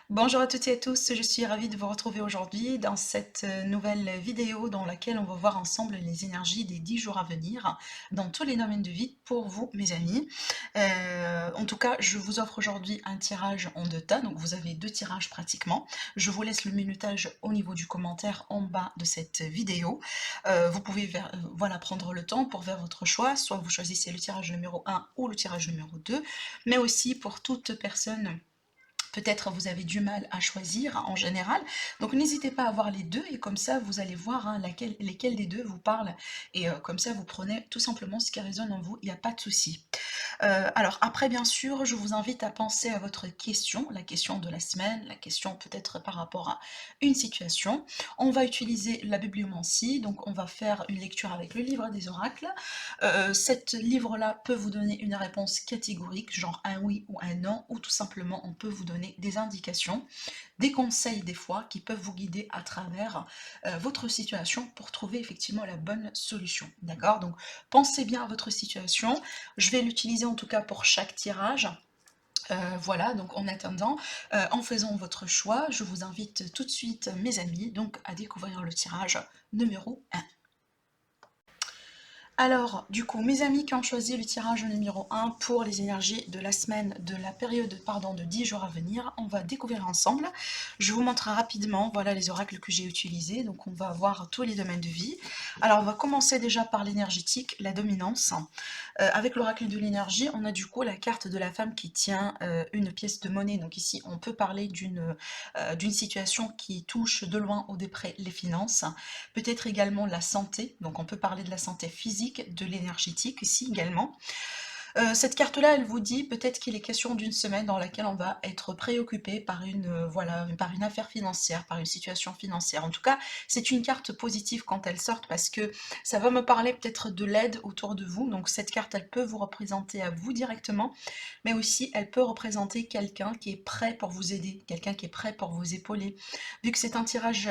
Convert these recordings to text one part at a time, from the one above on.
Bonjour à toutes et à tous, je suis ravie de vous retrouver aujourd'hui dans cette nouvelle vidéo dans laquelle on va voir ensemble les énergies des 10 jours à venir dans tous les domaines de vie pour vous, mes amis. En tout cas, je vous offre aujourd'hui un tirage en deux tas, donc vous avez deux tirages pratiquement. Je vous laisse le minutage au niveau du commentaire en bas de cette vidéo. Vous pouvez voilà, prendre le temps pour faire votre choix, soit vous choisissez le tirage numéro 1 ou le tirage numéro 2, mais aussi pour toute personne. Peut-être vous avez du mal à choisir en général, donc n'hésitez pas à voir les deux et comme ça vous allez voir lesquels des deux vous parlent et comme ça vous prenez tout simplement ce qui résonne en vous, il n'y a pas de souci. Alors après, bien sûr, je vous invite à penser à votre question, la question de la semaine, la question peut-être par rapport à une situation. On va utiliser la bibliomancie, donc on va faire une lecture avec le livre des oracles. Cet livre-là peut vous donner une réponse catégorique, genre un oui ou un non, ou tout simplement on peut vous donner des indications, des conseils des fois qui peuvent vous guider à travers votre situation pour trouver effectivement la bonne solution. D'accord? Donc pensez bien à votre situation. Je vais l'utiliser en tout cas pour chaque tirage. Voilà, donc en attendant, en faisant votre choix, je vous invite tout de suite, mes amis, donc à découvrir le tirage numéro 1. Alors, du coup, mes amis qui ont choisi le tirage numéro 1 pour les énergies de la semaine, de la période, pardon, de 10 jours à venir, on va découvrir ensemble. Je vous montre rapidement, voilà les oracles que j'ai utilisés, donc on va voir tous les domaines de vie. Alors, on va commencer déjà par l'énergétique, la dominance. Avec l'oracle de l'énergie, on a du coup la carte de la femme qui tient une pièce de monnaie. Donc ici, on peut parler d'une situation qui touche de loin ou de près les finances. Peut-être également la santé. Donc on peut parler de la santé physique, de l'énergétique ici également. Cette carte-là, elle vous dit peut-être qu'il est question d'une semaine dans laquelle on va être préoccupé par voilà, par une affaire financière, par une situation financière. En tout cas, c'est une carte positive quand elle sort parce que ça va me parler peut-être de l'aide autour de vous. Donc cette carte, elle peut vous représenter à vous directement, mais aussi elle peut représenter quelqu'un qui est prêt pour vous aider, quelqu'un qui est prêt pour vous épauler. Vu que c'est un tirage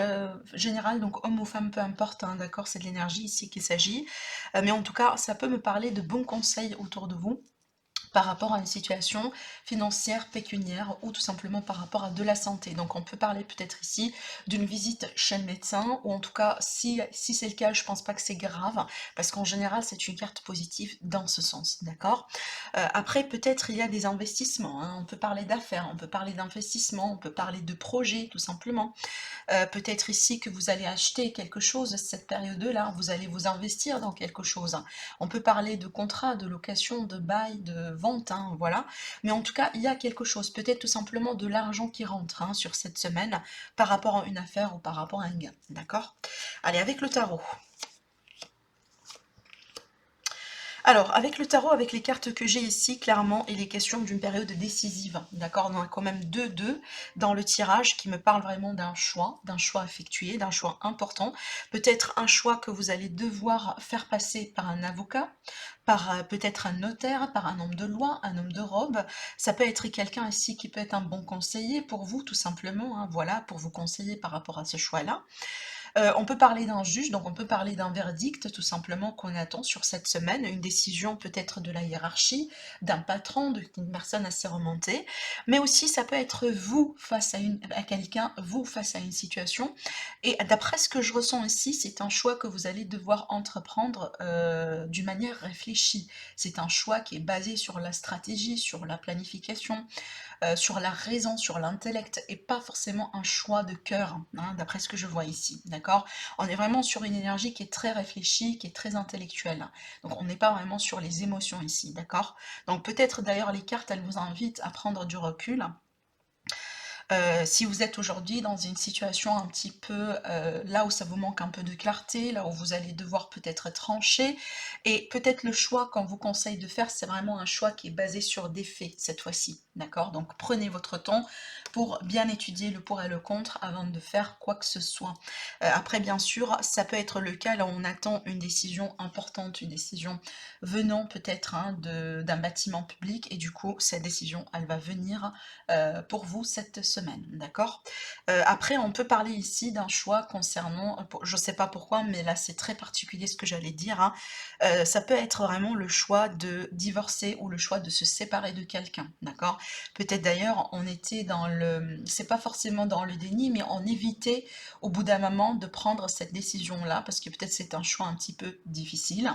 général, donc homme ou femme, peu importe, hein, d'accord, c'est de l'énergie ici qu'il s'agit. Mais en tout cas, ça peut me parler de bons conseils autour de vous par rapport à une situation financière, pécuniaire ou tout simplement par rapport à de la santé. Donc on peut parler peut-être ici d'une visite chez le médecin ou en tout cas si c'est le cas, je pense pas que c'est grave parce qu'en général c'est une carte positive dans ce sens, d'accord. Après peut-être il y a des investissements, hein. On peut parler d'affaires, on peut parler d'investissement, on peut parler de projets tout simplement. Peut-être ici que vous allez acheter quelque chose cette période-là, vous allez vous investir dans quelque chose. On peut parler de contrat, de location, de bail, de vente, hein, voilà. Mais en tout cas, il y a quelque chose, peut-être tout simplement de l'argent qui rentre hein, sur cette semaine par rapport à une affaire ou par rapport à un gain, d'accord. Allez, avec le tarot. Alors, avec le tarot, avec les cartes que j'ai ici, clairement, il est question d'une période décisive. D'accord? On a quand même deux dans le tirage qui me parle vraiment d'un choix effectué, d'un choix important. Peut-être un choix que vous allez devoir faire passer par un avocat, par peut-être un notaire, par un homme de loi, un homme de robe. Ça peut être quelqu'un ici qui peut être un bon conseiller pour vous, tout simplement. Hein, voilà, pour vous conseiller par rapport à ce choix-là. On peut parler d'un juge, donc on peut parler d'un verdict tout simplement qu'on attend sur cette semaine, une décision peut-être de la hiérarchie, d'un patron, d'une personne assez remontée, mais aussi ça peut être vous face à quelqu'un, vous face à une situation. Et d'après ce que je ressens ici, c'est un choix que vous allez devoir entreprendre d'une manière réfléchie. C'est un choix qui est basé sur la stratégie, sur la planification, sur la raison, sur l'intellect, et pas forcément un choix de cœur, hein, d'après ce que je vois ici, d'accord. On est vraiment sur une énergie qui est très réfléchie, qui est très intellectuelle, donc on n'est pas vraiment sur les émotions ici, d'accord. Donc peut-être d'ailleurs les cartes, elles vous invitent à prendre du recul, si vous êtes aujourd'hui dans une situation un petit peu là où ça vous manque un peu de clarté, là où vous allez devoir peut-être trancher, et peut-être le choix qu'on vous conseille de faire, c'est vraiment un choix qui est basé sur des faits cette fois-ci, d'accord. Donc prenez votre temps pour bien étudier le pour et le contre avant de faire quoi que ce soit. Après, bien sûr, ça peut être le cas là où on attend une décision importante, une décision venant peut-être d'un bâtiment public, et du coup, cette décision, elle va venir pour vous cette semaine, d'accord? Après, on peut parler ici d'un choix concernant, je sais pas pourquoi, mais là c'est très particulier ce que j'allais dire, hein. Ça peut être vraiment le choix de divorcer ou le choix de se séparer de quelqu'un, d'accord? Peut-être d'ailleurs on était dans le, c'est pas forcément dans le déni, mais on évitait au bout d'un moment de prendre cette décision-là, parce que peut-être c'est un choix un petit peu difficile,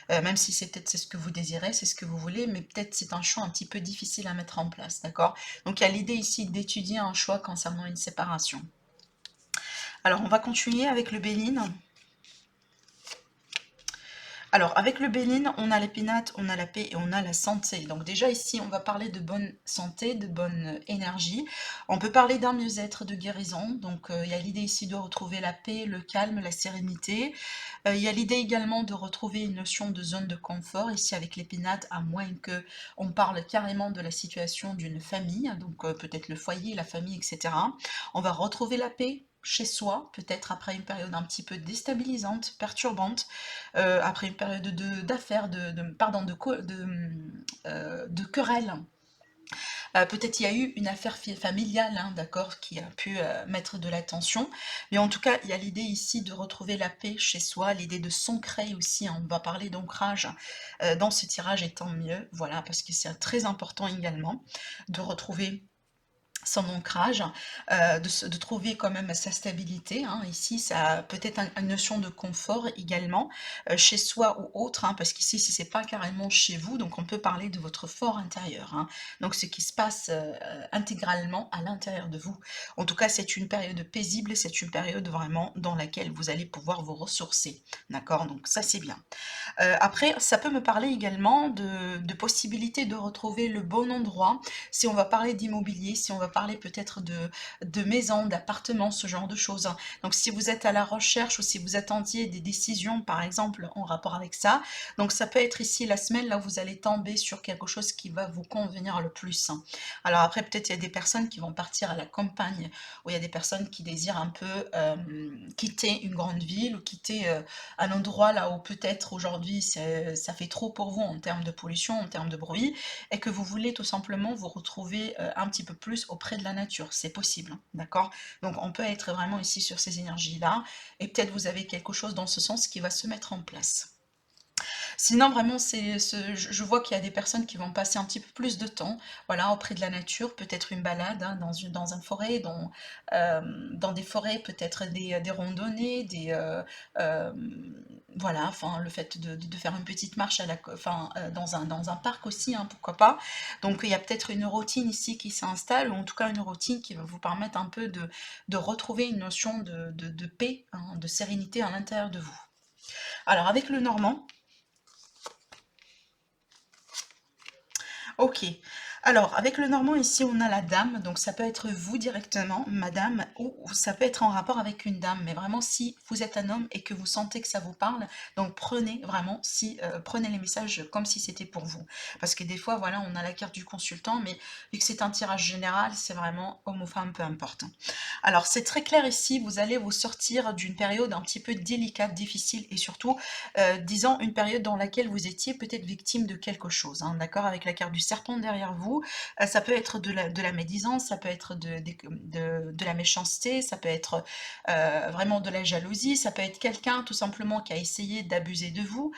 même si c'est peut-être c'est ce que vous désirez, c'est ce que vous voulez, mais peut-être c'est un choix un petit peu difficile à mettre en place, d'accord? Donc il y a l'idée ici d'étudier un choix concernant une séparation. Alors on va continuer avec le Bénin. Alors, avec le Bénin, on a l'épinate, on a la paix et on a la santé. Donc déjà ici, on va parler de bonne santé, de bonne énergie. On peut parler d'un mieux-être, de guérison. Donc il y a l'idée ici de retrouver la paix, le calme, la sérénité. Il y a l'idée également de retrouver une notion de zone de confort, ici avec l'épinate, à moins que on parle carrément de la situation d'une famille, donc peut-être le foyer, la famille, etc. On va retrouver la paix chez soi, peut-être après une période un petit peu déstabilisante, perturbante, après une période d'affaires, pardon, de querelles. Peut-être il y a eu une affaire familiale, hein, d'accord, qui a pu mettre de la tension. Mais en tout cas, il y a l'idée ici de retrouver la paix chez soi, l'idée de s'ancrer aussi, hein. On va parler d'ancrage dans ce tirage, et tant mieux, voilà, parce que c'est très important également de retrouver son ancrage, de trouver quand même sa stabilité, hein. Ici, ça peut-être une notion de confort également, chez soi ou autre, hein, parce qu'ici, si c'est pas carrément chez vous, donc on peut parler de votre fort intérieur, hein. Donc ce qui se passe intégralement à l'intérieur de vous. En tout cas, c'est une période paisible, c'est une période vraiment dans laquelle vous allez pouvoir vous ressourcer, d'accord? Donc ça, c'est bien. Après, ça peut me parler également de possibilités de retrouver le bon endroit, si on va parler d'immobilier, si on va parler peut-être de maisons, d'appartements, ce genre de choses. Donc si vous êtes à la recherche ou si vous attendiez des décisions, par exemple, en rapport avec ça, donc ça peut être ici la semaine là où vous allez tomber sur quelque chose qui va vous convenir le plus. Alors après, peut-être il y a des personnes qui vont partir à la campagne, ou il y a des personnes qui désirent un peu quitter une grande ville ou quitter un endroit là où peut-être aujourd'hui ça fait trop pour vous en termes de pollution, en termes de bruit, et que vous voulez tout simplement vous retrouver un petit peu plus auprès de la nature. C'est possible, hein, d'accord? Donc on peut être vraiment ici sur ces énergies-là, et peut-être vous avez quelque chose dans ce sens qui va se mettre en place. Sinon, vraiment, je vois qu'il y a des personnes qui vont passer un petit peu plus de temps, voilà, auprès de la nature, peut-être une balade, hein, dans une forêt, dans des forêts, peut-être des randonnées, euh, voilà, enfin, le fait de faire une petite marche enfin, dans un parc aussi, hein, pourquoi pas. Donc, il y a peut-être une routine ici qui s'installe, ou en tout cas une routine qui va vous permettre un peu de retrouver une notion de paix, hein, de sérénité à l'intérieur de vous. Alors, avec le normand, ok. Alors, avec le normand, ici, on a la dame. Donc, ça peut être vous directement, madame, ou ça peut être en rapport avec une dame. Mais vraiment, si vous êtes un homme et que vous sentez que ça vous parle, donc prenez vraiment, prenez les messages comme si c'était pour vous. Parce que des fois, voilà, on a la carte du consultant, mais vu que c'est un tirage général, c'est vraiment homme ou femme, peu importe. Alors, c'est très clair ici, vous allez vous sortir d'une période un petit peu délicate, difficile, et surtout, disons, une période dans laquelle vous étiez peut-être victime de quelque chose, hein, d'accord, avec la carte du serpent derrière vous. Ça peut être de la médisance, ça peut être de la méchanceté, ça peut être vraiment de la jalousie, ça peut être quelqu'un tout simplement qui a essayé d'abuser de vous,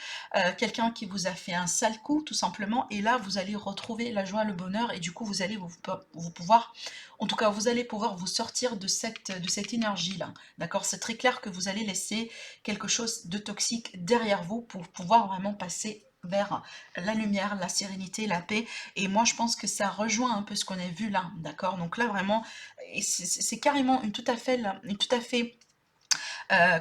quelqu'un qui vous a fait un sale coup tout simplement, et là vous allez retrouver la joie, le bonheur, et du coup vous allez vous pouvoir, en tout cas vous allez pouvoir vous sortir de cette énergie-là, d'accord? C'est très clair que vous allez laisser quelque chose de toxique derrière vous pour pouvoir vraiment passer vers la lumière, la sérénité, la paix. Et moi, je pense que ça rejoint un peu ce qu'on a vu là, d'accord? Donc là, vraiment, c'est carrément une tout à fait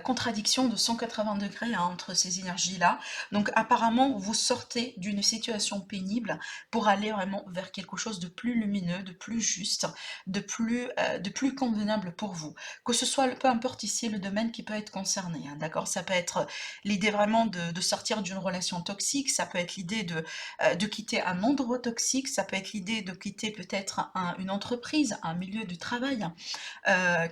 contradiction de 180 degrés, hein, entre ces énergies-là. Donc apparemment, vous sortez d'une situation pénible pour aller vraiment vers quelque chose de plus lumineux, de plus juste, de plus convenable pour vous. Que ce soit, peu importe ici le domaine qui peut être concerné, hein, d'accord? Ça peut être l'idée vraiment de sortir d'une relation toxique, ça peut être l'idée de quitter un endroit toxique, ça peut être l'idée de quitter peut-être une entreprise, un milieu de travail,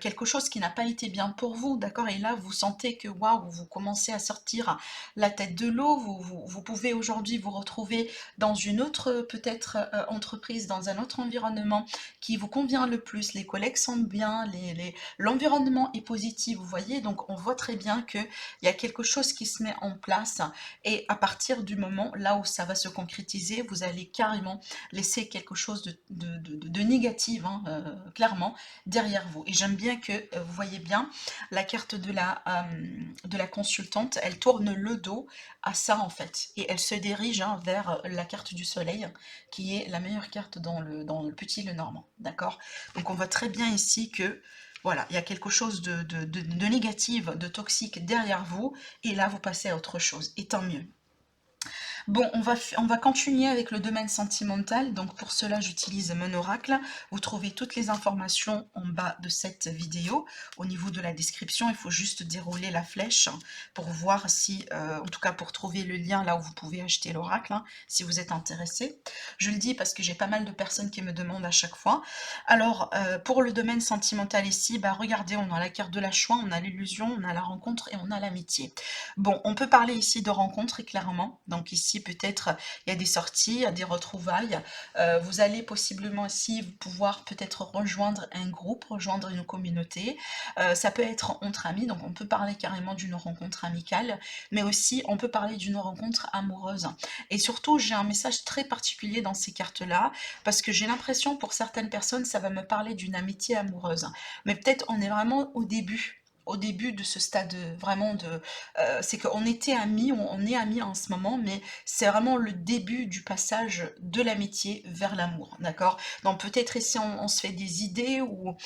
quelque chose qui n'a pas été bien pour vous, d'accord? Et là, vous sentez que waouh, vous commencez à sortir la tête de l'eau, vous pouvez aujourd'hui vous retrouver dans une autre peut-être entreprise, dans un autre environnement qui vous convient le plus, les collègues sont bien, l'environnement est positif, vous voyez, donc on voit très bien qu'il y a quelque chose qui se met en place et à partir du moment là où ça va se concrétiser, vous allez carrément laisser quelque chose de négatif, hein, clairement, derrière vous. Et j'aime bien que vous voyez bien la carte de la consultante, elle tourne le dos à ça en fait, et elle se dirige hein, vers la carte du soleil, qui est la meilleure carte dans le petit Lenormand, d'accord? Donc on voit très bien ici que voilà, il y a quelque chose de négatif, de toxique derrière vous, et là vous passez à autre chose, et tant mieux. Bon, on va continuer avec le domaine sentimental. Donc pour cela, j'utilise mon oracle. Vous trouvez toutes les informations en bas de cette vidéo. Au niveau de la description, il faut juste dérouler la flèche pour voir si, en tout cas pour trouver le lien là où vous pouvez acheter l'oracle, hein, si vous êtes intéressé. Je le dis parce que j'ai pas mal de personnes qui me demandent à chaque fois. Alors, pour le domaine sentimental ici, bah, regardez, on a la carte de la choix, on a l'illusion, on a la rencontre et on a l'amitié. Bon, on peut parler ici de rencontre, clairement. Donc ici, peut-être, il y a des sorties, il y a des retrouvailles. Vous allez possiblement ici pouvoir peut-être rejoindre un groupe, rejoindre une communauté. Ça peut être entre amis, donc on peut parler carrément d'une rencontre amicale, mais aussi on peut parler d'une rencontre amoureuse. Et surtout, j'ai un message très particulier dans ces cartes-là, parce que j'ai l'impression, pour certaines personnes, ça va me parler d'une amitié amoureuse. Mais peut-être on est vraiment au début de ce stade vraiment de c'est qu'on était amis, on est amis en ce moment, mais c'est vraiment le début du passage de l'amitié vers l'amour, d'accord? Donc peut-être ici on se fait des idées ou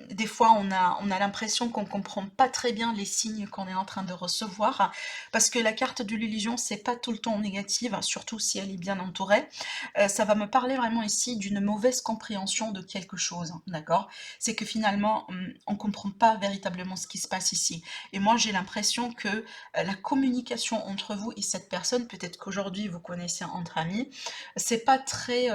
des fois on a l'impression qu'on comprend pas très bien les signes qu'on est en train de recevoir, parce que la carte de l'illusion c'est pas tout le temps négative, surtout si elle est bien entourée. Ça va me parler vraiment ici d'une mauvaise compréhension de quelque chose, d'accord? C'est que finalement on comprend pas véritablement ce qui se passe ici. Et moi j'ai l'impression que la communication entre vous et cette personne, peut-être qu'aujourd'hui vous connaissez entre amis, c'est pas très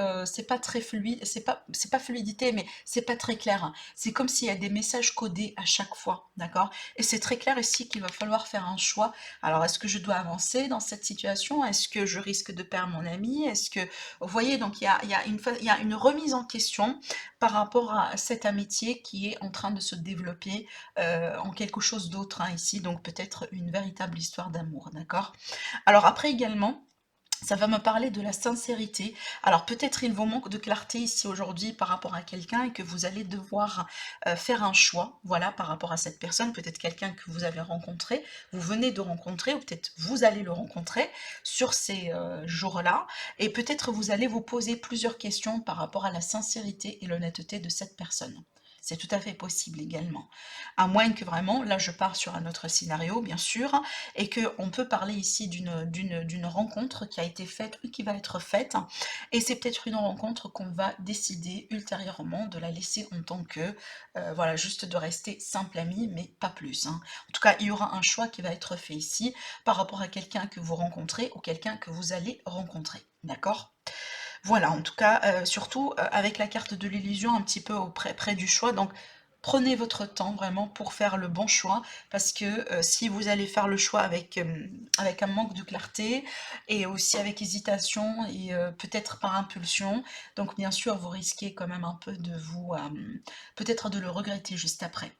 fluide, c'est pas fluidité, mais c'est pas très clair. C'est comme s'il y a des messages codés à chaque fois, d'accord? Et c'est très clair ici qu'il va falloir faire un choix. Alors est-ce que je dois avancer dans cette situation? Est-ce que je risque de perdre mon ami? Est-ce que vous voyez, donc il y a une remise en question par rapport à cette amitié qui est en train de se développer en quelque chose d'autre hein, ici, donc peut-être une véritable histoire d'amour, d'accord? Alors après également, ça va me parler de la sincérité. Alors peut-être il vous manque de clarté ici aujourd'hui par rapport à quelqu'un et que vous allez devoir faire un choix, voilà, par rapport à cette personne, peut-être quelqu'un que vous avez rencontré, vous venez de rencontrer, ou peut-être vous allez le rencontrer sur ces jours-là, et peut-être vous allez vous poser plusieurs questions par rapport à la sincérité et l'honnêteté de cette personne. C'est tout à fait possible également. À moins que vraiment, là je pars sur un autre scénario bien sûr, et qu'on peut parler ici d'une rencontre qui a été faite ou qui va être faite, et c'est peut-être une rencontre qu'on va décider ultérieurement de la laisser en tant que, voilà, juste de rester simple ami, mais pas plus. Hein. En tout cas, il y aura un choix qui va être fait ici par rapport à quelqu'un que vous rencontrez ou quelqu'un que vous allez rencontrer. D'accord? Voilà, en tout cas, surtout avec la carte de l'illusion un petit peu près du choix, donc prenez votre temps vraiment pour faire le bon choix, parce que si vous allez faire le choix avec un manque de clarté, et aussi avec hésitation, et peut-être par impulsion, donc bien sûr vous risquez quand même un peu de vous, peut-être de le regretter juste après.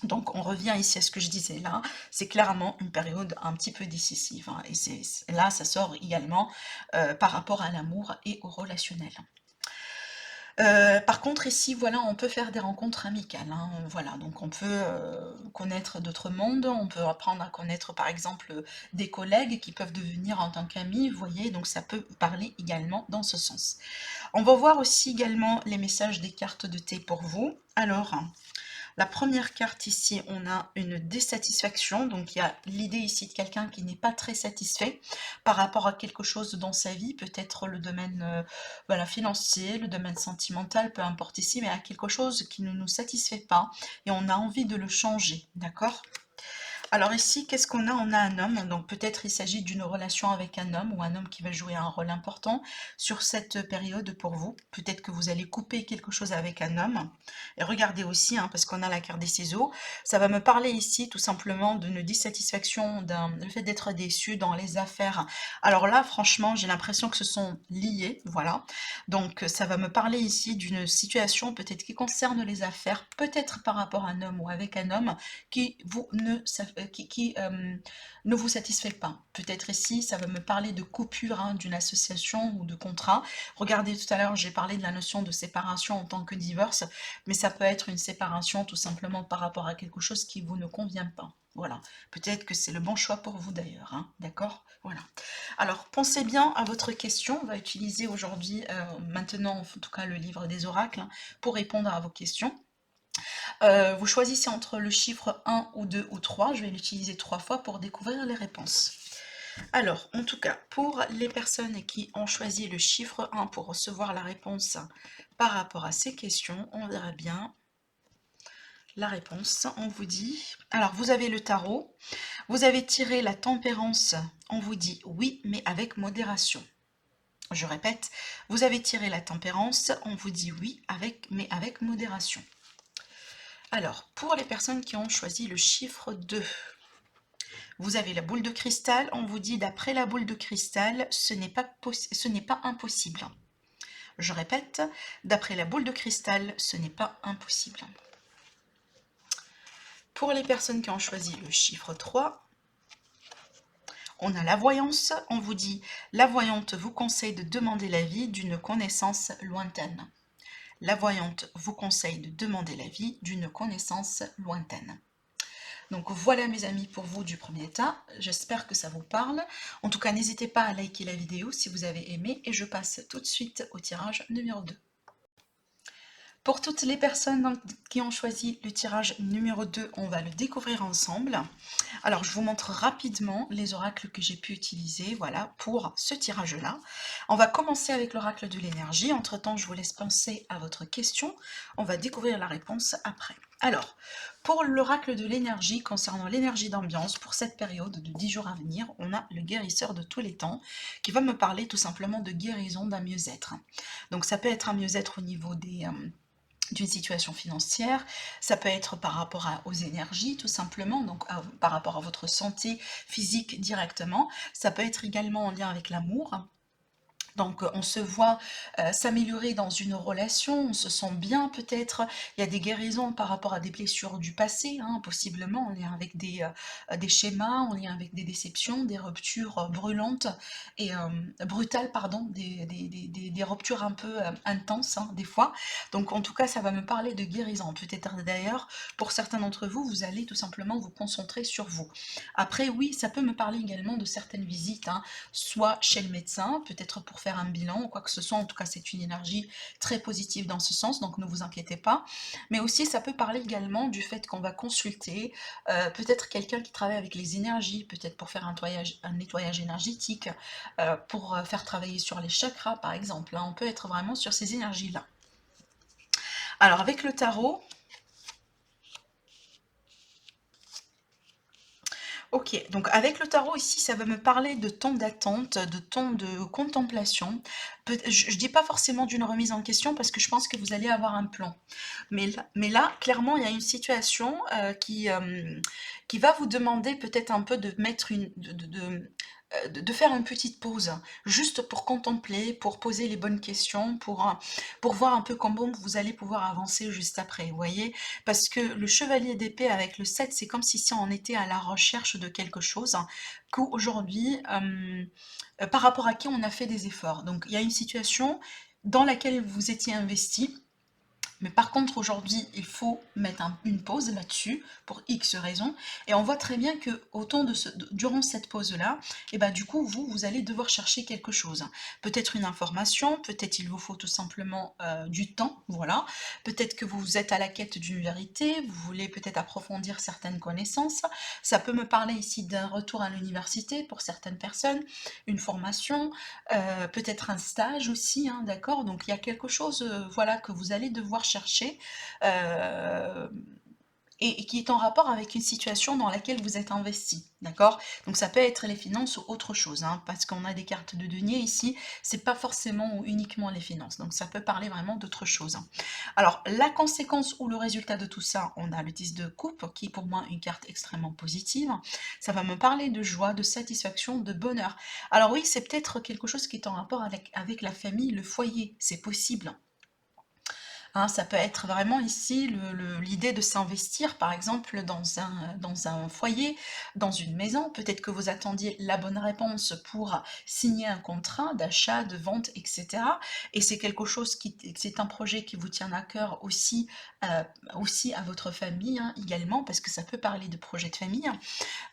Donc on revient ici à ce que je disais là, c'est clairement une période un petit peu décisive, hein, et là ça sort également par rapport à l'amour et au relationnel. Par contre ici voilà on peut faire des rencontres amicales, hein, voilà, donc on peut connaître d'autres mondes, on peut apprendre à connaître par exemple des collègues qui peuvent devenir en tant qu'amis, vous voyez, donc ça peut parler également dans ce sens. On va voir aussi également les messages des cartes de thé pour vous. Alors, la première carte ici, on a une désatisfaction, donc il y a l'idée ici de quelqu'un qui n'est pas très satisfait par rapport à quelque chose dans sa vie, peut-être le domaine voilà, financier, le domaine sentimental, peu importe ici, mais à quelque chose qui ne nous satisfait pas et on a envie de le changer, d'accord? Alors ici, qu'est-ce qu'on a? On a un homme, donc peut-être il s'agit d'une relation avec un homme ou un homme qui va jouer un rôle important sur cette période pour vous. Peut-être que vous allez couper quelque chose avec un homme. Et regardez aussi, hein, parce qu'on a la carte des ciseaux, ça va me parler ici tout simplement d'une dissatisfaction, le fait d'être déçu dans les affaires. Alors là, franchement, j'ai l'impression que ce sont liés, voilà. Donc ça va me parler ici d'une situation peut-être qui concerne les affaires, peut-être par rapport à un homme ou avec un homme qui vous ne vous satisfait pas. Peut-être ici, ça va me parler de coupure, hein, d'une association ou de contrat. Regardez, tout à l'heure, j'ai parlé de la notion de séparation en tant que divorce, mais ça peut être une séparation tout simplement par rapport à quelque chose qui vous ne convient pas. Voilà, peut-être que c'est le bon choix pour vous d'ailleurs, hein, d'accord? Voilà. Alors, pensez bien à votre question. On va utiliser aujourd'hui, maintenant, en tout cas, le livre des oracles, hein, pour répondre à vos questions. Vous choisissez entre le chiffre 1 ou 2 ou 3. Je vais l'utiliser 3 fois pour découvrir les réponses. Alors, en tout cas, pour les personnes qui ont choisi le chiffre 1 pour recevoir la réponse par rapport à ces questions, on verra bien la réponse. On vous dit... Alors, vous avez le tarot. Vous avez tiré la tempérance. On vous dit oui, mais avec modération. Je répète, vous avez tiré la tempérance. On vous dit oui, mais avec modération. Alors, pour les personnes qui ont choisi le chiffre 2, vous avez la boule de cristal. On vous dit, d'après la boule de cristal, ce n'est pas impossible. Je répète, d'après la boule de cristal, ce n'est pas impossible. Pour les personnes qui ont choisi le chiffre 3, on a la voyance. On vous dit, la voyante vous conseille de demander l'avis d'une connaissance lointaine. La voyante vous conseille de demander l'avis d'une connaissance lointaine. Donc voilà mes amis pour vous du premier état, j'espère que ça vous parle. En tout cas, n'hésitez pas à liker la vidéo si vous avez aimé et je passe tout de suite au tirage numéro 2. Pour toutes les personnes qui ont choisi le tirage numéro 2, on va le découvrir ensemble. Alors, je vous montre rapidement les oracles que j'ai pu utiliser, voilà, pour ce tirage-là. On va commencer avec l'oracle de l'énergie. Entre-temps, je vous laisse penser à votre question. On va découvrir la réponse après. Alors, pour l'oracle de l'énergie, concernant l'énergie d'ambiance, pour cette période de 10 jours à venir, on a le guérisseur de tous les temps, qui va me parler tout simplement de guérison, d'un mieux-être. Donc, ça peut être un mieux-être au niveau d'une situation financière, ça peut être par rapport aux énergies tout simplement, donc par rapport à votre santé physique directement, ça peut être également en lien avec l'amour. Donc on se voit s'améliorer dans une relation, on se sent bien peut-être, il y a des guérisons par rapport à des blessures du passé, hein, possiblement en lien avec des schémas, en lien avec des déceptions, des ruptures brûlantes et brutales, pardon, des ruptures un peu intenses, hein, des fois. Donc en tout cas ça va me parler de guérison, peut-être d'ailleurs pour certains d'entre vous, vous allez tout simplement vous concentrer sur vous. Après oui, ça peut me parler également de certaines visites, hein, soit chez le médecin, peut-être pour faire un bilan ou quoi que ce soit. En tout cas, c'est une énergie très positive dans ce sens, donc ne vous inquiétez pas. Mais aussi, ça peut parler également du fait qu'on va consulter peut-être quelqu'un qui travaille avec les énergies, peut-être pour faire un nettoyage énergétique, pour faire travailler sur les chakras, par exemple. Hein. On peut être vraiment sur ces énergies-là. Alors, avec le tarot, ok, donc avec le tarot ici, ça va me parler de temps d'attente, de temps de contemplation. Je dis pas forcément d'une remise en question parce que je pense que vous allez avoir un plan. Mais là clairement, il y a une situation qui va vous demander peut-être un peu de mettre de faire une petite pause, juste pour contempler, pour poser les bonnes questions, pour voir un peu comment vous allez pouvoir avancer juste après, vous voyez? Parce que le chevalier d'épée avec le 7, c'est comme si on était à la recherche de quelque chose qu'aujourd'hui, par rapport à qui on a fait des efforts. Donc il y a une situation dans laquelle vous étiez investi, mais par contre, aujourd'hui, il faut mettre une pause là-dessus, pour X raisons, et on voit très bien que durant cette pause-là, et ben, du coup, vous allez devoir chercher quelque chose. Peut-être une information, peut-être il vous faut tout simplement du temps, voilà. Peut-être que vous êtes à la quête d'une vérité, vous voulez peut-être approfondir certaines connaissances. Ça peut me parler ici d'un retour à l'université pour certaines personnes, une formation, peut-être un stage aussi, hein, d'accord? Donc il y a quelque chose, voilà, que vous allez devoir chercher. Euh, et qui est en rapport avec une situation dans laquelle vous êtes investi, d'accord? Donc ça peut être les finances ou autre chose, hein, parce qu'on a des cartes de denier ici, c'est pas forcément ou uniquement les finances, donc ça peut parler vraiment d'autre chose. Alors, la conséquence ou le résultat de tout ça, on a le 10 de coupe, qui est pour moi une carte extrêmement positive. Ça va me parler de joie, de satisfaction, de bonheur. Alors oui, c'est peut-être quelque chose qui est en rapport avec la famille, le foyer, c'est possible. Hein, ça peut être vraiment ici l'idée de s'investir, par exemple, dans un foyer, dans une maison. Peut-être que vous attendiez la bonne réponse pour signer un contrat d'achat, de vente, etc. Et c'est quelque chose c'est un projet qui vous tient à cœur aussi, aussi à votre famille, hein, également, parce que ça peut parler de projet de famille.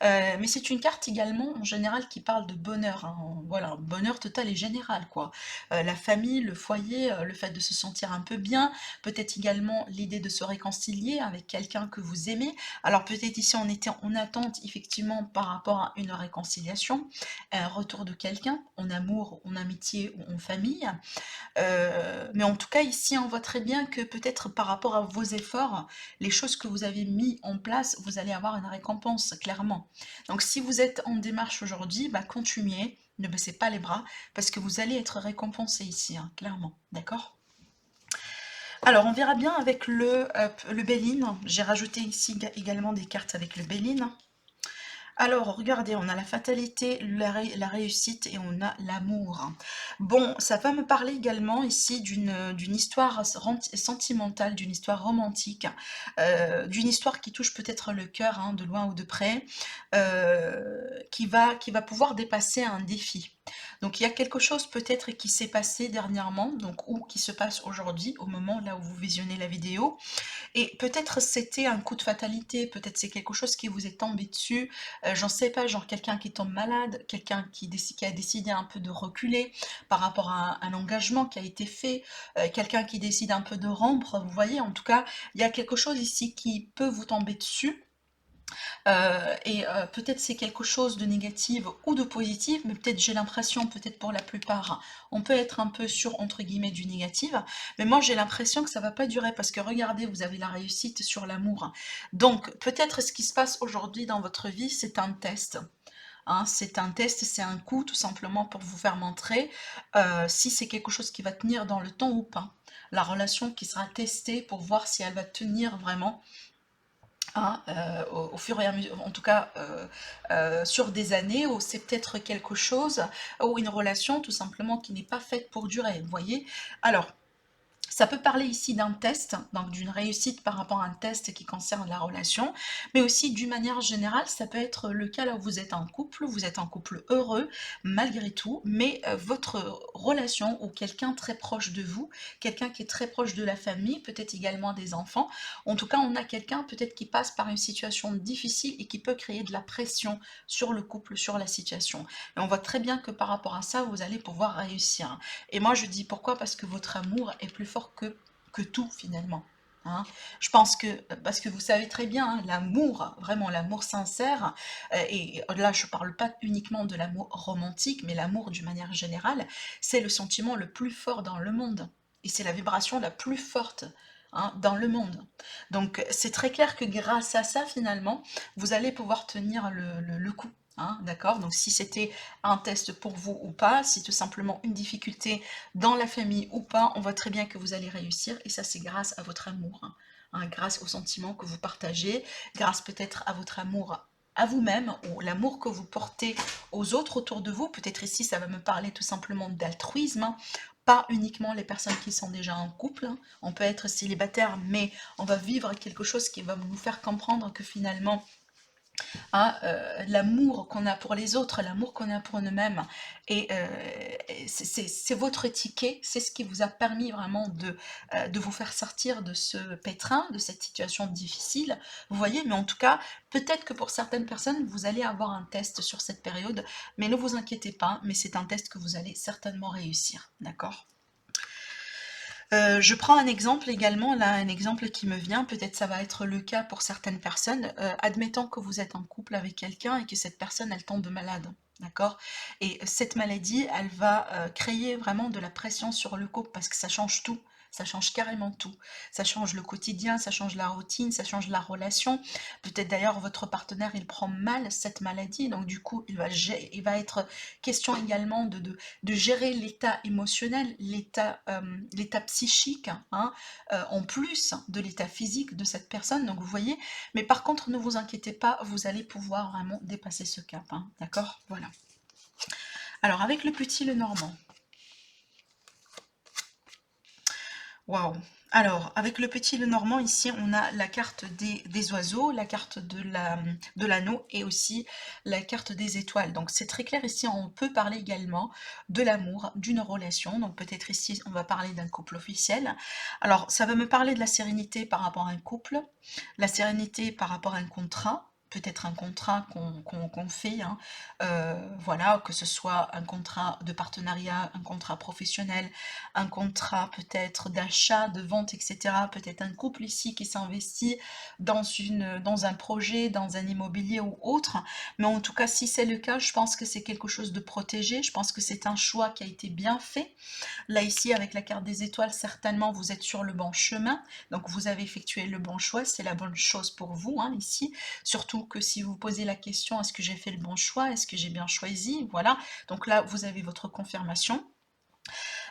Mais c'est une carte également, en général, qui parle de bonheur, hein, voilà, bonheur total et général, quoi. La famille, le foyer, le fait de se sentir un peu bien, peut-être également l'idée de se réconcilier avec quelqu'un que vous aimez. Alors peut-être ici on était en attente, effectivement, par rapport à une réconciliation, un retour de quelqu'un, en amour, en amitié ou en famille. Mais en tout cas, ici, on voit très bien que peut-être par rapport à vos efforts, les choses que vous avez mis en place, vous allez avoir une récompense, clairement. Donc si vous êtes en démarche aujourd'hui, bah, continuez, ne baissez pas les bras, parce que vous allez être récompensé ici, hein, clairement. D'accord? Alors, on verra bien avec le Béline. J'ai rajouté ici également des cartes avec le Béline. Alors, regardez, on a la fatalité, la réussite et on a l'amour. Bon, ça va me parler également ici d'une histoire sentimentale, d'une histoire romantique, d'une histoire qui touche peut-être le cœur, hein, de loin ou de près, qui va pouvoir dépasser un défi. Donc il y a quelque chose peut-être qui s'est passé dernièrement, donc ou qui se passe aujourd'hui, au moment là où vous visionnez la vidéo, et peut-être c'était un coup de fatalité, peut-être c'est quelque chose qui vous est tombé dessus, j'en sais pas, genre quelqu'un qui tombe malade, quelqu'un qui a décidé un peu de reculer par rapport à un engagement qui a été fait, quelqu'un qui décide un peu de rompre, vous voyez, en tout cas, il y a quelque chose ici qui peut vous tomber dessus, peut-être c'est quelque chose de négatif ou de positif, mais peut-être j'ai l'impression, peut-être pour la plupart, on peut être un peu sur, entre guillemets, du négatif, mais moi j'ai l'impression que ça va pas durer, parce que regardez, vous avez la réussite sur l'amour. Donc peut-être ce qui se passe aujourd'hui dans votre vie, c'est un test. Hein, c'est un test, c'est un coup tout simplement pour vous faire montrer si c'est quelque chose qui va tenir dans le temps ou pas. La relation qui sera testée pour voir si elle va tenir vraiment, hein, au fur et à mesure, en tout cas sur des années, ou c'est peut-être quelque chose, ou une relation tout simplement qui n'est pas faite pour durer, vous voyez. Alors, ça peut parler ici d'un test, donc d'une réussite par rapport à un test qui concerne la relation, mais aussi d'une manière générale, ça peut être le cas là où vous êtes en couple heureux malgré tout, mais votre relation ou quelqu'un très proche de vous, quelqu'un qui est très proche de la famille, peut-être également des enfants, en tout cas on a quelqu'un peut-être qui passe par une situation difficile et qui peut créer de la pression sur le couple, sur la situation. Et on voit très bien que par rapport à ça, vous allez pouvoir réussir. Et moi je dis pourquoi? Parce que votre amour est plus fort que tout finalement. Hein. Je pense que, parce que vous savez très bien, hein, l'amour, vraiment l'amour sincère, et là je ne parle pas uniquement de l'amour romantique, mais l'amour d'une manière générale, c'est le sentiment le plus fort dans le monde. Et c'est la vibration la plus forte, hein, dans le monde. Donc c'est très clair que grâce à ça, finalement, vous allez pouvoir tenir le coup. Hein, d'accord? Donc si c'était un test pour vous ou pas, si tout simplement une difficulté dans la famille ou pas, on voit très bien que vous allez réussir, et ça c'est grâce à votre amour, hein. Hein, grâce aux sentiments que vous partagez, grâce peut-être à votre amour à vous-même, ou l'amour que vous portez aux autres autour de vous. Peut-être ici ça va me parler tout simplement d'altruisme, hein. Pas uniquement les personnes qui sont déjà en couple, hein. On peut être célibataire, mais on va vivre quelque chose qui va nous faire comprendre que finalement, hein, l'amour qu'on a pour les autres, l'amour qu'on a pour nous-mêmes, et c'est votre ticket, c'est ce qui vous a permis vraiment de vous faire sortir de ce pétrin, de cette situation difficile, vous voyez. Mais en tout cas, peut-être que pour certaines personnes, vous allez avoir un test sur cette période, mais ne vous inquiétez pas, mais c'est un test que vous allez certainement réussir, d'accord? Je prends un exemple également, là, un exemple qui me vient, peut-être ça va être le cas pour certaines personnes. Admettons que vous êtes en couple avec quelqu'un et que cette personne, elle tombe malade, d'accord? Et cette maladie, elle va créer vraiment de la pression sur le couple, parce que ça change tout. Ça change carrément tout. Ça change le quotidien, ça change la routine, ça change la relation. Peut-être d'ailleurs votre partenaire, il prend mal cette maladie, donc du coup, il va être question également de gérer l'état émotionnel, l'état psychique, hein, en plus de l'état physique de cette personne. Donc vous voyez, mais par contre, ne vous inquiétez pas, vous allez pouvoir vraiment dépasser ce cap, hein, d'accord? Voilà. Alors avec le petit Lenormand. Waouh! Alors, avec le petit Lenormand, ici, on a la carte des oiseaux, la carte de l'anneau et aussi la carte des étoiles. Donc, c'est très clair ici, on peut parler également de l'amour, d'une relation. Donc, peut-être ici, on va parler d'un couple officiel. Alors, ça va me parler de la sérénité par rapport à un couple, la sérénité par rapport à un contrat, peut-être un contrat qu'on fait, hein, voilà, que ce soit un contrat de partenariat, un contrat professionnel, un contrat peut-être d'achat, de vente, etc. Peut-être un couple ici qui s'investit dans un projet, dans un immobilier ou autre. Mais en tout cas, si c'est le cas, je pense que c'est quelque chose de protégé. Je pense que c'est un choix qui a été bien fait. Là, ici, avec la carte des étoiles, certainement, vous êtes sur le bon chemin. Donc, vous avez effectué le bon choix. C'est la bonne chose pour vous, hein, ici. Surtout que si vous posez la question, est-ce que j'ai fait le bon choix? Est-ce que j'ai bien choisi? Voilà. Donc là, vous avez votre confirmation.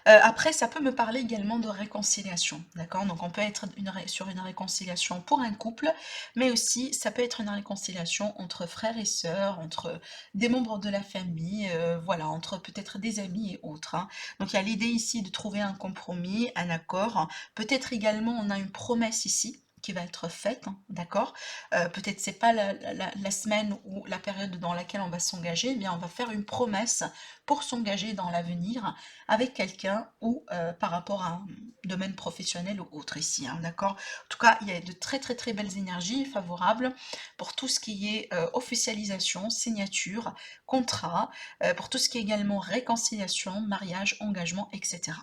Après, ça peut me parler également de réconciliation, d'accord? Donc on peut être sur une réconciliation pour un couple, mais aussi ça peut être une réconciliation entre frères et sœurs, entre des membres de la famille, voilà, entre peut-être des amis et autres, hein. Donc il y a l'idée ici de trouver un compromis, un accord. Peut-être également on a une promesse ici qui va être faite, hein, d'accord? Peut-être c'est pas la semaine ou la période dans laquelle on va s'engager, eh bien on va faire une promesse pour s'engager dans l'avenir avec quelqu'un ou par rapport à un domaine professionnel ou autre ici, hein, d'accord? En tout cas, il y a de très très très belles énergies favorables pour tout ce qui est officialisation, signature, contrat, pour tout ce qui est également réconciliation, mariage, engagement, etc.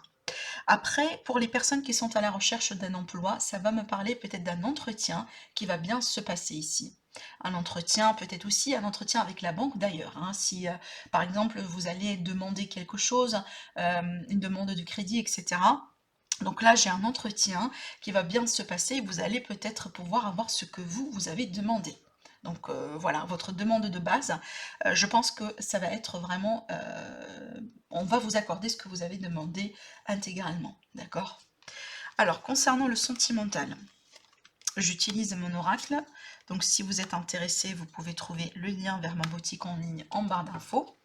Après, pour les personnes qui sont à la recherche d'un emploi, ça va me parler peut-être d'un entretien qui va bien se passer ici. Un entretien, peut-être aussi un entretien avec la banque d'ailleurs, hein, si par exemple vous allez demander quelque chose, une demande de crédit, etc. Donc là, j'ai un entretien qui va bien se passer et vous allez peut-être pouvoir avoir ce que vous avez demandé. Donc voilà, votre demande de base, je pense que ça va être vraiment, on va vous accorder ce que vous avez demandé intégralement, d'accord? Alors, concernant le sentimental, j'utilise mon oracle, donc si vous êtes intéressé, vous pouvez trouver le lien vers ma boutique en ligne en barre d'infos.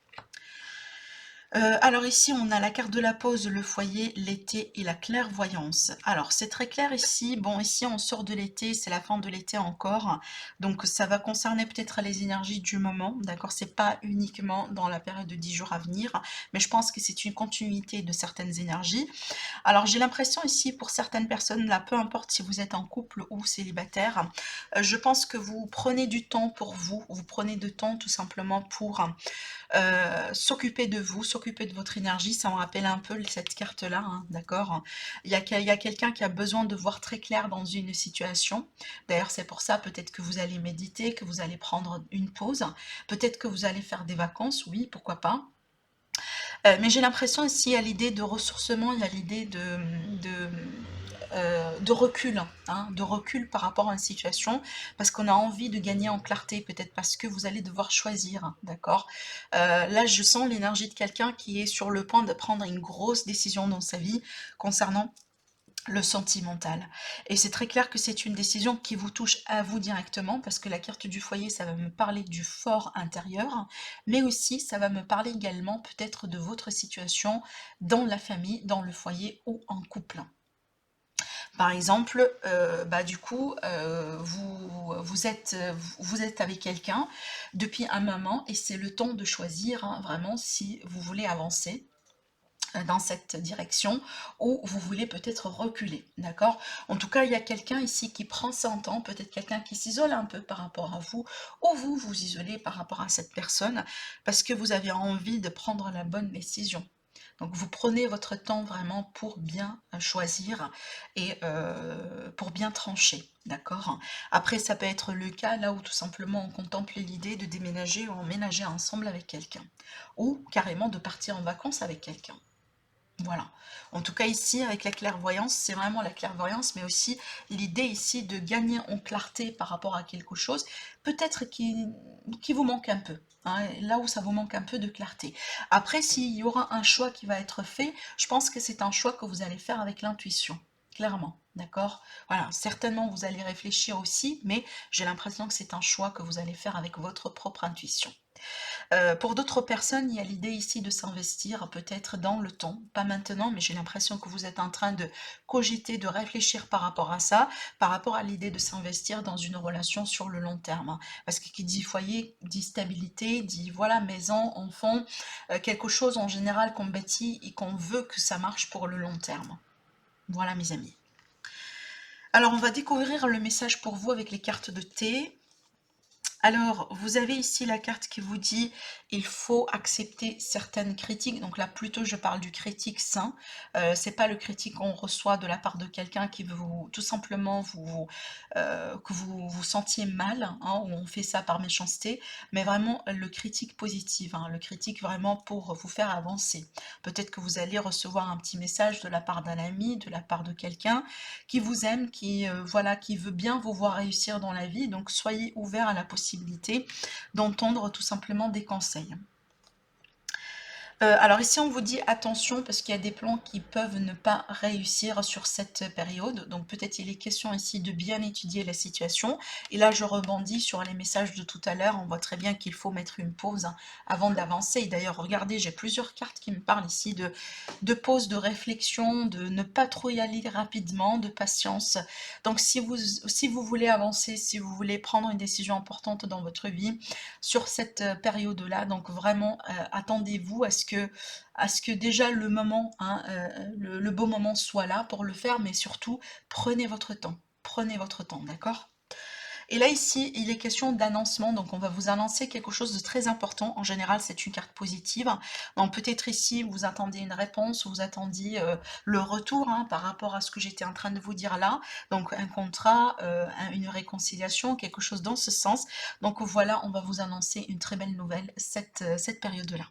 Alors ici, on a la carte de la pause, le foyer, l'été et la clairvoyance. Alors, c'est très clair ici. Bon, ici, on sort de l'été, c'est la fin de l'été encore. Donc, ça va concerner peut-être les énergies du moment, d'accord? C'est pas uniquement dans la période de 10 jours à venir, mais je pense que c'est une continuité de certaines énergies. Alors, j'ai l'impression ici, pour certaines personnes, là, peu importe si vous êtes en couple ou célibataire, je pense que vous prenez du temps pour vous prenez du temps tout simplement pour s'occuper de vous, s'occuper de votre énergie. Ça me rappelle un peu cette carte-là, hein, d'accord? Il y a quelqu'un qui a besoin de voir très clair dans une situation. D'ailleurs, c'est pour ça peut-être que vous allez méditer, que vous allez prendre une pause, peut-être que vous allez faire des vacances, oui, pourquoi pas. Mais j'ai l'impression ici, il y a l'idée de ressourcement, il y a l'idée de recul, hein, de recul par rapport à une situation, parce qu'on a envie de gagner en clarté, peut-être parce que vous allez devoir choisir, d'accord? Là, je sens l'énergie de quelqu'un qui est sur le point de prendre une grosse décision dans sa vie concernant le sentimental. Et c'est très clair que c'est une décision qui vous touche à vous directement, parce que la carte du foyer, ça va me parler du fort intérieur, mais aussi ça va me parler également peut-être de votre situation dans la famille, dans le foyer ou en couple. Par exemple, bah, du coup, vous êtes avec quelqu'un depuis un moment et c'est le temps de choisir, hein, vraiment si vous voulez avancer dans cette direction ou vous voulez peut-être reculer, d'accord? En tout cas, il y a quelqu'un ici qui prend son temps, peut-être quelqu'un qui s'isole un peu par rapport à vous ou vous vous isolez par rapport à cette personne parce que vous avez envie de prendre la bonne décision. Donc vous prenez votre temps vraiment pour bien choisir et pour bien trancher, d'accord? Après, ça peut être le cas là où tout simplement on contemple l'idée de déménager ou emménager ensemble avec quelqu'un, ou carrément de partir en vacances avec quelqu'un. Voilà. En tout cas ici, avec la clairvoyance, c'est vraiment la clairvoyance, mais aussi l'idée ici de gagner en clarté par rapport à quelque chose, peut-être qui vous manque un peu, hein, là où ça vous manque un peu de clarté. Après, s'il y aura un choix qui va être fait, je pense que c'est un choix que vous allez faire avec l'intuition, clairement, d'accord? Voilà, certainement vous allez réfléchir aussi, mais j'ai l'impression que c'est un choix que vous allez faire avec votre propre intuition. Pour d'autres personnes, il y a l'idée ici de s'investir peut-être dans le temps, pas maintenant, mais j'ai l'impression que vous êtes en train de cogiter, de réfléchir par rapport à ça, par rapport à l'idée de s'investir dans une relation sur le long terme, hein. Parce que qui dit foyer, dit stabilité, dit voilà, maison, enfant, quelque chose en général qu'on bâtit et qu'on veut que ça marche pour le long terme. Voilà mes amis. Alors on va découvrir le message pour vous avec les cartes de thé. Alors, vous avez ici la carte qui vous dit il faut accepter certaines critiques. Donc là, plutôt, je parle du critique sain. C'est pas le critique qu'on reçoit de la part de quelqu'un qui veut vous, tout simplement que vous vous sentiez mal, hein, ou on fait ça par méchanceté, mais vraiment le critique positif, hein, le critique vraiment pour vous faire avancer. Peut-être que vous allez recevoir un petit message de la part d'un ami, de la part de quelqu'un qui vous aime, voilà, qui veut bien vous voir réussir dans la vie. Donc soyez ouvert à la possibilité d'entendre tout simplement des conseils. Alors ici on vous dit attention parce qu'il y a des plans qui peuvent ne pas réussir sur cette période, donc peut-être il est question ici de bien étudier la situation, et là je rebondis sur les messages de tout à l'heure, on voit très bien qu'il faut mettre une pause, hein, avant d'avancer, et d'ailleurs regardez, j'ai plusieurs cartes qui me parlent ici de pause, de réflexion, de ne pas trop y aller rapidement, de patience. Donc si vous voulez avancer, si vous voulez prendre une décision importante dans votre vie sur cette période-là, donc vraiment attendez-vous à ce que déjà le moment, hein, le beau moment soit là pour le faire, mais surtout prenez votre temps, d'accord? Et là, ici, il est question d'annoncement, donc on va vous annoncer quelque chose de très important. En général, c'est une carte positive. Donc peut-être ici, vous attendiez une réponse, vous attendiez le retour, hein, par rapport à ce que j'étais en train de vous dire là. Donc un contrat, une réconciliation, quelque chose dans ce sens. Donc voilà, on va vous annoncer une très belle nouvelle cette période-là.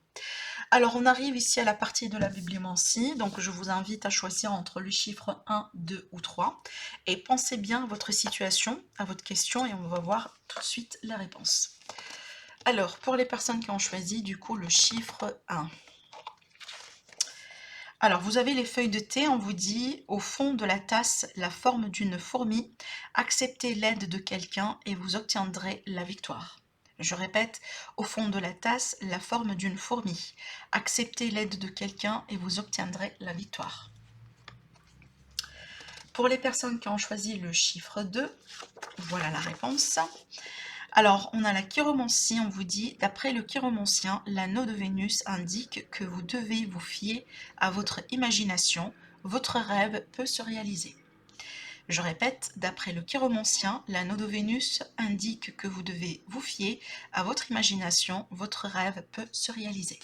Alors, on arrive ici à la partie de la bibliomancie, donc je vous invite à choisir entre le chiffre 1, 2 ou 3, et pensez bien à votre situation, à votre question, et on va voir tout de suite la réponse. Alors, pour les personnes qui ont choisi, du coup, le chiffre 1. Alors, vous avez les feuilles de thé, on vous dit, au fond de la tasse, la forme d'une fourmi, acceptez l'aide de quelqu'un et vous obtiendrez la victoire. Je répète, au fond de la tasse, la forme d'une fourmi. Acceptez l'aide de quelqu'un et vous obtiendrez la victoire. Pour les personnes qui ont choisi le chiffre 2, voilà la réponse. Alors, on a la chiromancie, on vous dit, d'après le chiromancien, l'anneau de Vénus indique que vous devez vous fier à votre imagination, votre rêve peut se réaliser. Je répète, d'après le chiromancien, l'anneau de Vénus indique que vous devez vous fier à votre imagination, votre rêve peut se réaliser.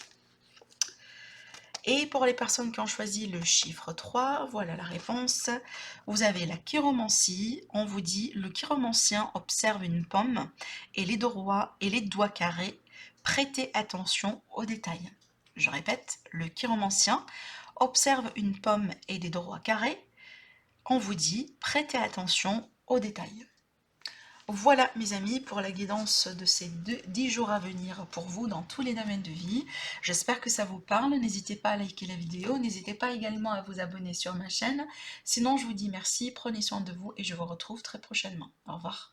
Et pour les personnes qui ont choisi le chiffre 3, voilà la réponse. Vous avez la chiromancie, on vous dit, le chiromancien observe une pomme et les doigts carrés, prêtez attention aux détails. Je répète, le chiromancien observe une pomme et des doigts carrés, on vous dit, prêtez attention aux détails. Voilà mes amis pour la guidance de ces 10 jours à venir pour vous dans tous les domaines de vie. J'espère que ça vous parle. N'hésitez pas à liker la vidéo. N'hésitez pas également à vous abonner sur ma chaîne. Sinon, je vous dis merci, prenez soin de vous et je vous retrouve très prochainement. Au revoir.